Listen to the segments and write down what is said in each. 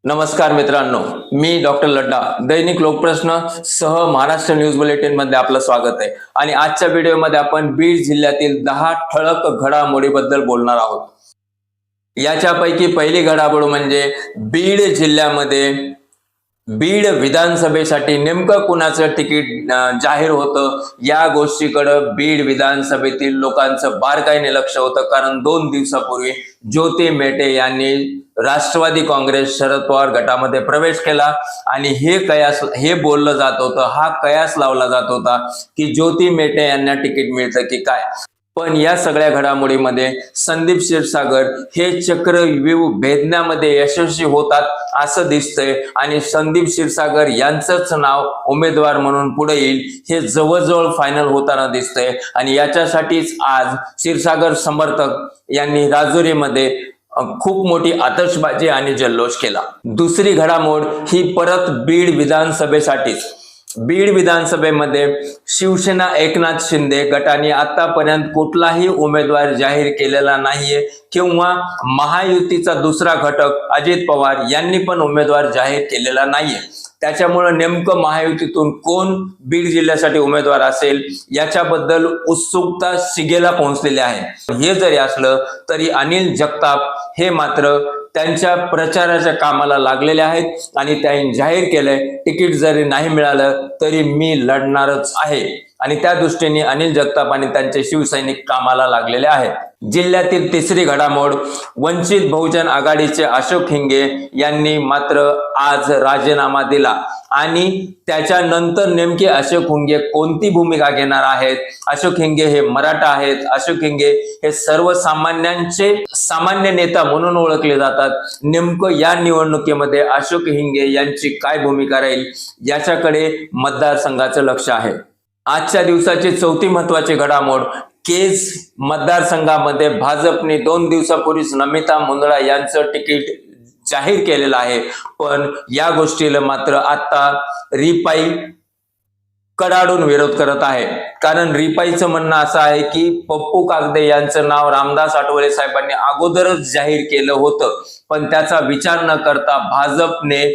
नमस्कार मित्रांनो, मी डॉक्टर लड्डा दैनिक लोकप्रश्न सह महाराष्ट्र न्यूज बुलेटिन मध्ये आपलं स्वागत आहे। आणि आजच्या व्हिडिओमध्ये आपण बीड जिल्ह्यातील 10 ठळक घडामोडीबद्दल बोलणार आहोत। याच्यापैकी पहिली घडामोड म्हणजे बीड जिल्ह्यामध्ये बीड विधानसभेसाठी नेमकं कुणाचं तिकीट जाहीर होतं या गोष्टीकडे बीड विधानसभेतील लोकांचं बारकाईने लक्ष होतं। कारण 2 दिवसापूर्वी ज्योती मेटे यांनी राष्ट्रवादी काँग्रेस शरद पवार गटामध्ये प्रवेश केला आणि हे बोललं जात होतं, हा कयास लावला जात होता की ज्योती मेटे यांना तिकीट मिळतं की काय। पण या सगळ्या घडामोडीमध्ये संदीप क्षीरसागर हे चक्रव्यूह भेदण्यामध्ये यशस्वी होतात असं दिसतंय आणि संदीप क्षीरसागर यांचंच नाव उमेदवार म्हणून पुढे येईल हे जवळजवळ फायनल होताना दिसतंय। आणि याच्यासाठीच आज क्षीरसागर समर्थक यांनी राजुरीमध्ये खूप मोठी आतषबाजी आणि जल्लोष केला। दुसरी घडामोड ही परत बीड विधानसभेसाठीच। बीड विधानसभेमध्ये शिवसेना एकनाथ शिंदे गटाने आतापर्यंत कुठलाही उमेदवार जाहीर केलेला नाहीये किंवा महायुतीचा दुसरा घटक अजित पवार यांनी पण उमेदवार जाहीर केलेला नाहीये। त्याच्यामुळे नेमकं महायुतीतून कोण बीड जिल्ह्यासाठी उमेदवार असेल याच्याबद्दल उत्सुकता शिगेला पोहोचलेली आहे। हे जरी असलं तरी अनिल जगताप हे मात्र त्यांच्या प्रचाराच्या कामाला लागलेले आहेत आणि त्यांनी जाहीर केलंय तिकीट जरी नाही मिळालं तरी मी लढणारच आहे। आणि त्या दृष्टीने अनिल जगताप आणि त्यांचे शिवसैनिक कामाला लागलेले आहेत। जिल्ह्यातील तिसरी घडामोड वंचित बहुजन आघाडीचे अशोक हिंगे यांनी मात्र आज राजीनामा दिला आणि त्याच्यानंतर नेमके अशोक हिंगे कोणती भूमिका घेणार आहेत। अशोक हिंगे हे मराठा आहेत, अशोक हिंगे हे सर्वसामान्यांचे सामान्य नेता म्हणून ओळखले जातात। नेमकं या निवडणुकीमध्ये अशोक हिंगे यांची काय भूमिका राहील याच्याकडे मतदारसंघाचं लक्ष आहे। आजच्या दिवसाची चौथी महत्वाची घडामोड केज मतदारसंघामध्ये भाजपने 2 दिवसापूर्वीच नमिता मुंदडा यांचं तिकीट जाहीर केलेलं आहे। पण या गोष्टीला मात्र आता रिपाई कडाडून विरोध करत आहे। कारण रिपाईचं म्हणणं असं आहे की पप्पू कागदे यांचं नाव रामदास आठवले साहेबांनी अगोदरच जाहीर केलं होतं, पण त्याचा विचार न करता भाजपने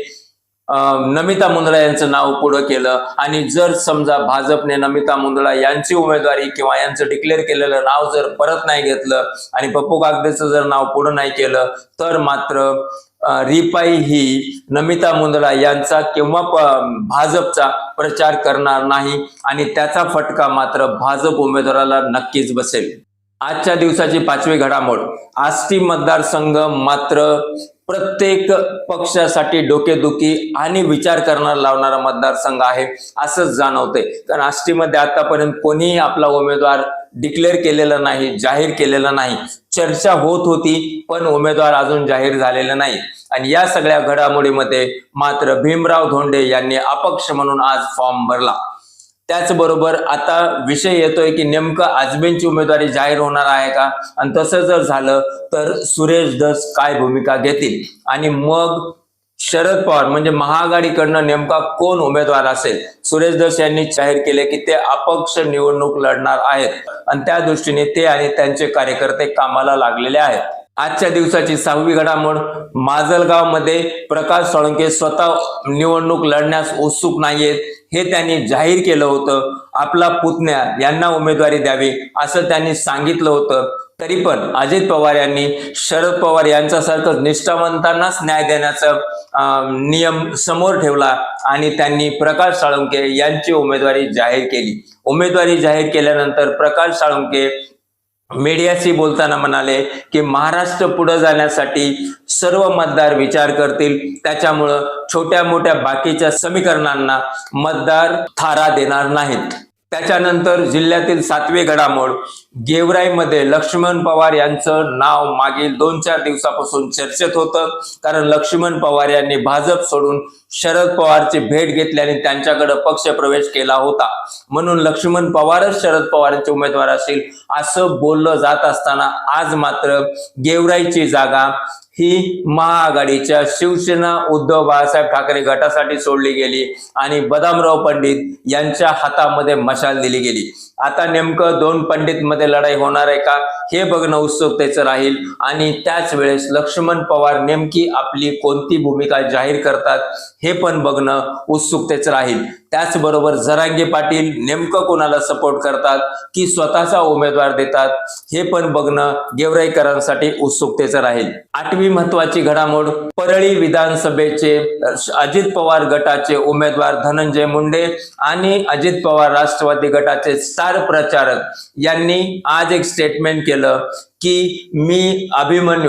नमिता मुंदडा यांचं नाव पुढे केलं। आणि जर समजा भाजपने नमिता मुंदडा यांची उमेदवारी किंवा यांचं डिक्लेअर केलेलं नाव जर परत नाही घेतलं आणि पप्पू कागदेचं जर नाव पुढे नाही केलं तर मात्र रिपाई ही नमिता मुंदडा यांचा किंवा भाजपचा प्रचार करणार नाही आणि त्याचा फटका मात्र भाजप उमेदवाराला नक्कीच बसेल। आजच्या दिवसाची पाचवी घडामोड आष्टी मतदारसंघ मात्र प्रत्येक पक्षासाठी डोकेदुखी आणि विचार करणार लावणारा मतदारसंघ आहे असंच जाणवतंय। कारण आष्टीमध्ये आतापर्यंत कोणीही आपला उमेदवार डिक्लेअर केलेला नाही, जाहीर केलेला नाही। चर्चा होत होती पण उमेदवार अजून जाहीर झालेला नाही। आणि या सगळ्या घडामोडीमध्ये मात्र भीमराव धोंडे यांनी अपक्ष म्हणून आज फॉर्म भरला। त्याचबरोबर आता विषय येतोय की नेमकं आजबेंची उमेदवारी जाहीर होणार आहे का, आणि तसं जर झालं तर सुरेश धस काय भूमिका घेतील आणि मग शरद पवार म्हणजे महाआघाडीकडनं नेमका कोण उमेदवार असेल। सुरेश धस यांनी जाहीर केले की ते अपक्ष निवडणूक लढणार आहेत आणि त्या दृष्टीने ते आणि त्यांचे कार्यकर्ते कामाला लागलेले आहेत। आजच्या दिवसाची 6वी घडामोड माजलगाव मध्ये प्रकाश साळुंखे स्वतः निवडणूक लढण्यास उत्सुक नाहीयेत हे त्यांनी जाहीर केलं होतं। आपला पुतण्या यांना उमेदवारी द्यावी असं त्यांनी सांगितलं होतं। तरी पण अजित पवार यांनी शरद पवार यांच्यासारखं निष्ठावंतांनाच न्याय देण्याचा नियम समोर ठेवला आणि त्यांनी प्रकाश साळुंखे यांची उमेदवारी जाहीर केली। उमेदवारी जाहीर केल्यानंतर प्रकाश साळुंखे मीडियाशी बोलताना म्हणाले की महाराष्ट्र पुढे जाण्यासाठी सर्व मतदार विचार करतील, त्याच्यामुळं छोट्या मोठ्या बाकीच्या समीकरणांना मतदार थारा देणार नाहीत। त्याच्यानंतर जिल्ह्यातील 7वी घडामोड गेवराईमध्ये लक्ष्मण पवार यांचं नाव मागील 2-4 दिवसापासून चर्चेत होतं। कारण लक्ष्मण पवार यांनी भाजप सोडून शरद पवारची भेट घेतली आणि त्यांच्याकडे पक्ष प्रवेश केला होता, म्हणून लक्ष्मण पवारच शरद पवारांचे उमेदवार असतील असं बोललं जात असताना आज मात्र गेवराईची जागा ही महाआघाडीच्या शिवसेना उद्धव बाळासाहेब ठाकरे गटासाठी सोडली गेली आणि बदामराव पंडित यांच्या हातामध्ये मशाल दिली गेली। आता नेमकं दोन पंडित मध्ये लढाई होणार आहे का हे बघणं उत्सुकतेचं राहील आणि त्याच वेळेस लक्ष्मण पवार नेमकी आपली कोणती भूमिका जाहीर करतात हे पण बघणं उत्सुकतेचं राहील। त्याचबरोबर जरांगे पाटील नेमकं कोणाला सपोर्ट करतात की स्वतःचा उमेदवार देतात हे पण बघणं गेवराईकरांसाठी उत्सुकतेचं राहील। आठवी महत्वाची घडामोड, परळी विधानसभेचे अजित पवार गटाचे उमेदवार धनंजय मुंडे आणि अजित पवार राष्ट्रवादी गटाचे स्टार प्रचारक यांनी आज एक स्टेटमेंट केलं की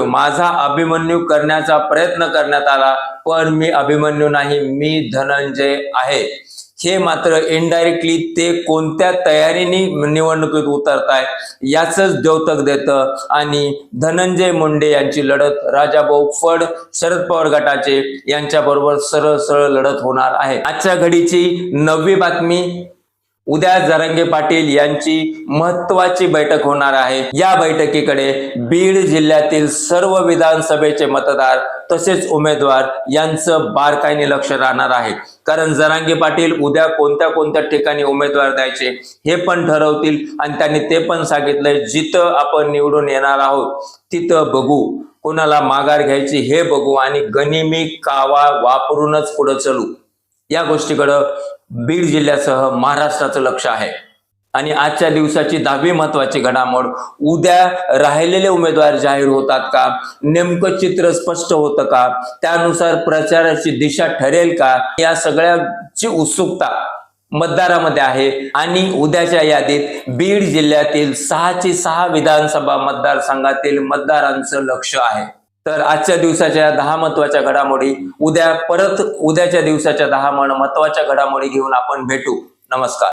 माझा अभिमन्यू करण्याचा प्रयत्न करण्यात आला, पण मी अभिमन्यू नाही, मी धनंजय आहे। हे मात्र इनडायरेक्टली ते कोणत्या तयारीने निवडणुकीत उतरताय याचंच द्योतक देतं आणि धनंजय मुंडे यांची लढत राजाभाऊ फड शरद पवार गटाचे यांच्याबरोबर सरळ सरळ लढत होणार आहे। आजच्या घडीची नववी बातमी, उद्या जरांगे पाटील यांची महत्वाची बैठक होणार आहे। या बैठकीकडे बीड जिल्ह्यातील सर्व विधानसभेचे मतदार तसेच उमेदवार यांचं बारकाईने लक्ष राहणार आहे, कारण जरांगे पाटील उद्या कोणत्या कोणत्या ठिकाणी उमेदवार द्यायचे हे पण ठरवतील आणि त्यांनी ते पण सांगितलंय, जिथं आपण निवडून येणार आहोत तिथं बघू, कोणाला माघार घ्यायची हे बघू आणि गनिमी कावा वापरूनच पुढे चलू। या गोष्टीकडे बीड जिल्ह्यासह महाराष्ट्राचं लक्ष आहे। आणि आजच्या दिवसाची 10वी महत्वाची घडामोड, उद्या राहिलेले उमेदवार जाहीर होतात का, नेमकं चित्र स्पष्ट होतं का, त्यानुसार प्रचाराची दिशा ठरेल का, या सगळ्याची उत्सुकता मतदारामध्ये आहे। आणि उद्याच्या यादीत बीड जिल्ह्यातील 6ची 6 विधानसभा मतदारसंघातील मतदारांचं लक्ष आहे। तर आजच्या दिवसाच्या 10 महत्वाच्या घडामोडी, उद्याच्या दिवसाच्या 10 महत्वाच्या घडामोडी घेऊन आपण भेटू। नमस्कार।